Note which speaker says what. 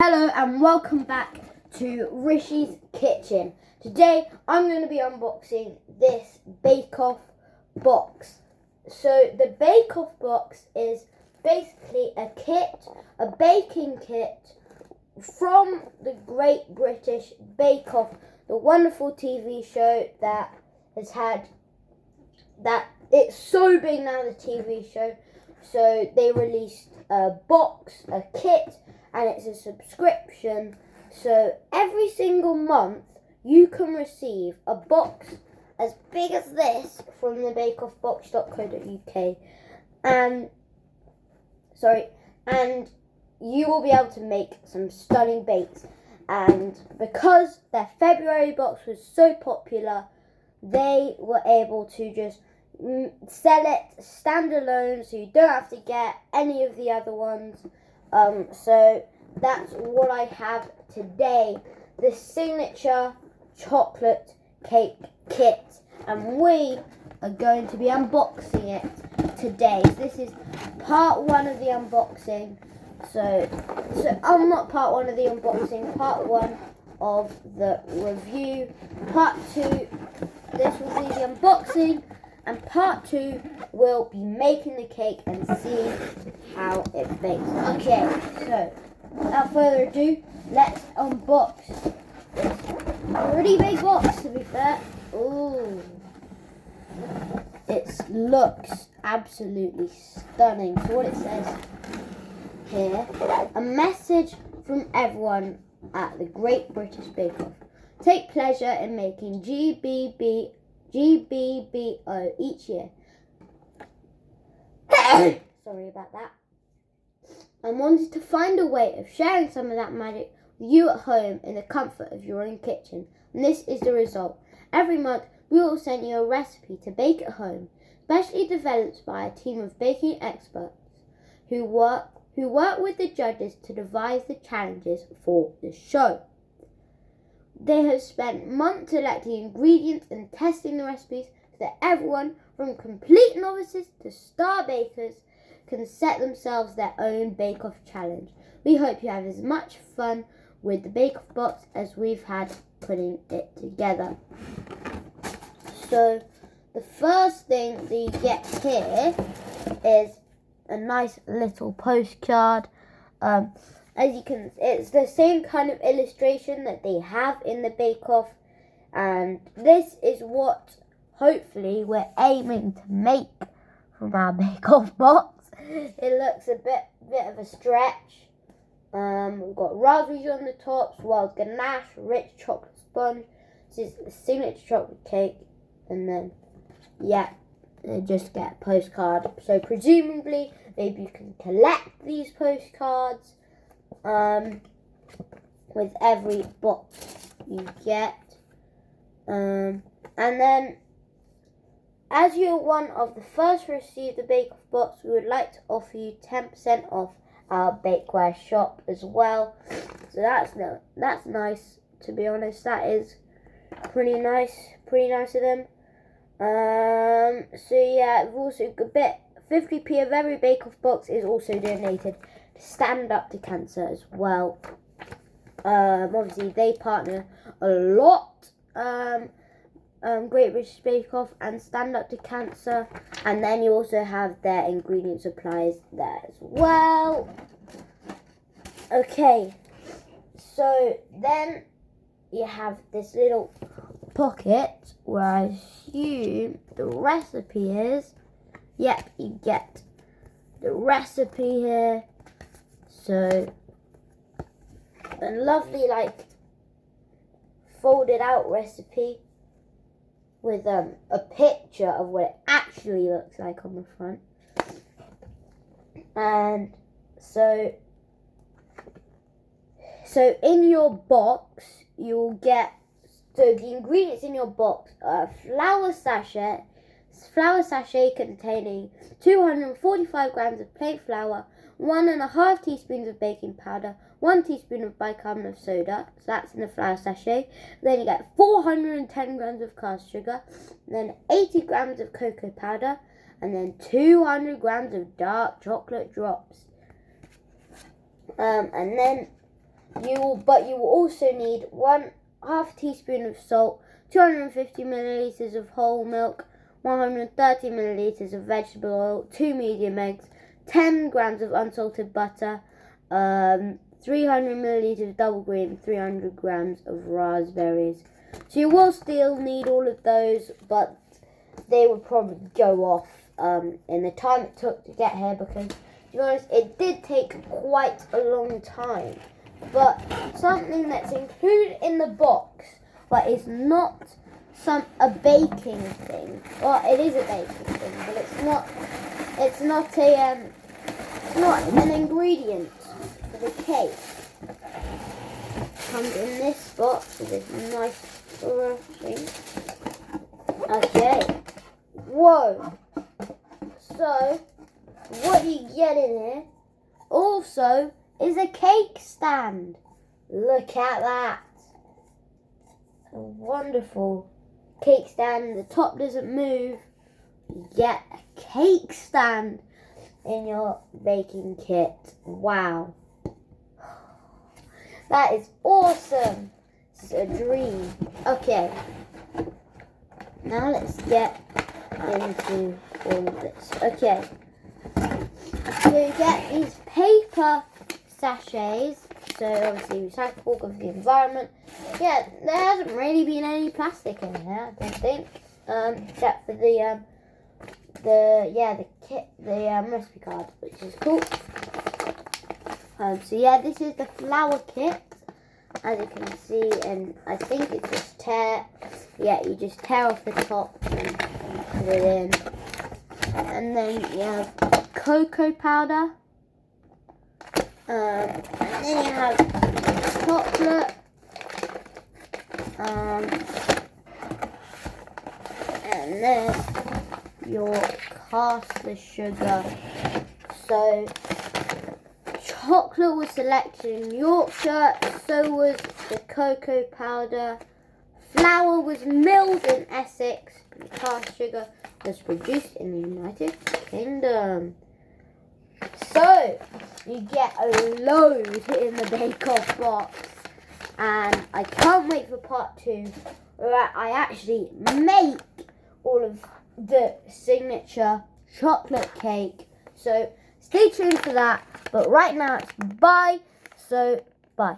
Speaker 1: Hello and welcome back to Rishi's Kitchen. Today I'm going to be unboxing this bake-off box. So the bake-off box is basically a baking kit from the Great British Bake Off, the wonderful TV show that it's so big now, the TV show. So they released a box, a kit, and it's a subscription. So every single month you can receive a box as big as this from the bakeoffbox.co.uk, and you will be able to make some stunning bakes. And because their February box was so popular, they were able to just sell it standalone, so you don't have to get any of the other ones. So that's what I have today, the signature chocolate cake kit, and we are going to be unboxing it today. So this is part one of the unboxing. So I'm not part one of the unboxing, part one of the review. Part two, this will be the unboxing, and part two will be making the cake and seeing how it bakes. Okay, so without further ado, let's unbox this pretty big box, to be fair. Ooh, it looks absolutely stunning. So what it says here: a message from everyone at the Great British Bake Off. Take pleasure in making GBBO each year. Sorry about that. I wanted to find a way of sharing some of that magic with you at home in the comfort of your own kitchen, and this is the result. Every month we will send you a recipe to bake at home, specially developed by a team of baking experts who work with the judges to devise the challenges for the show. They have spent months selecting ingredients and testing the recipes so that everyone, from complete novices to star bakers, can set themselves their own bake-off challenge. We hope you have as much fun with the bake-off box as we've had putting it together. So the first thing that you get here is a nice little postcard. As you can, it's the same kind of illustration that they have in the bake-off, and this is what hopefully we're aiming to make from our bake-off box. It looks a bit of a stretch. We've got raspberries on the top, wild ganache, rich chocolate sponge. This is the signature chocolate cake, and then you just get a postcard. So presumably, maybe you can collect these postcards with every box you get. And then, as you're one of the first to receive the bake-off box, we would like to offer you 10% off our bakeware shop as well. So that's nice, to be honest. That is pretty nice of them. So yeah, we've also got 50p of every bake-off box is also donated to Stand Up to Cancer as well. Obviously they partner a lot, Great British Bake Off and Stand Up to Cancer, and then you also have their ingredient supplies there as well. Okay, so then you have this little pocket where I assume the recipe is. Yep, you get the recipe here. So a lovely folded out recipe with a picture of what it actually looks like on the front. And so in your box you'll get, so the ingredients in your box are a flour sachet containing 245 grams of plain flour, 1.5 teaspoons of baking powder, 1 teaspoon of bicarbonate of soda, so that's in the flour sachet. Then you get 410 grams of caster sugar, then 80 grams of cocoa powder, and then 200 grams of dark chocolate drops. And then But you will also need 1/2 teaspoon of salt, 250 milliliters of whole milk, 130 milliliters of vegetable oil, 2 medium eggs, 10 grams of unsalted butter, 300 milliliters of double cream, 300 grams of raspberries. So you will still need all of those, but they would probably go off in the time it took to get here, because to be honest, it did take quite a long time. But something that's included in the box, but it's not a baking thing. Well, it is a baking thing, but it's not an ingredient for the cake. Comes in this box with this nice thing. Okay. Whoa. So, what you get in here also is a cake stand. Look at that. A wonderful cake stand. The top doesn't move. You get a cake stand in your baking kit. Wow. That is awesome. It's a dream. Okay. Now let's get into all of this. Okay. So you get these paper sachets. So obviously recyclable, good for the environment. Yeah, there hasn't really been any plastic in here, I don't think. Except for the recipe card, which is cool. So yeah, this is the flour kit, as you can see, and I think it's just you just tear off the top and put it in. And then you have cocoa powder, and then you have chocolate, and then your caster sugar. So chocolate was selected in Yorkshire, so was the cocoa powder. Flour was milled in Essex, and caster sugar was produced in the United Kingdom. So you get a load in the bake-off box, and I can't wait for part 2, where I actually make all of the signature chocolate cake. So stay tuned for that. But right now it's bye. So bye.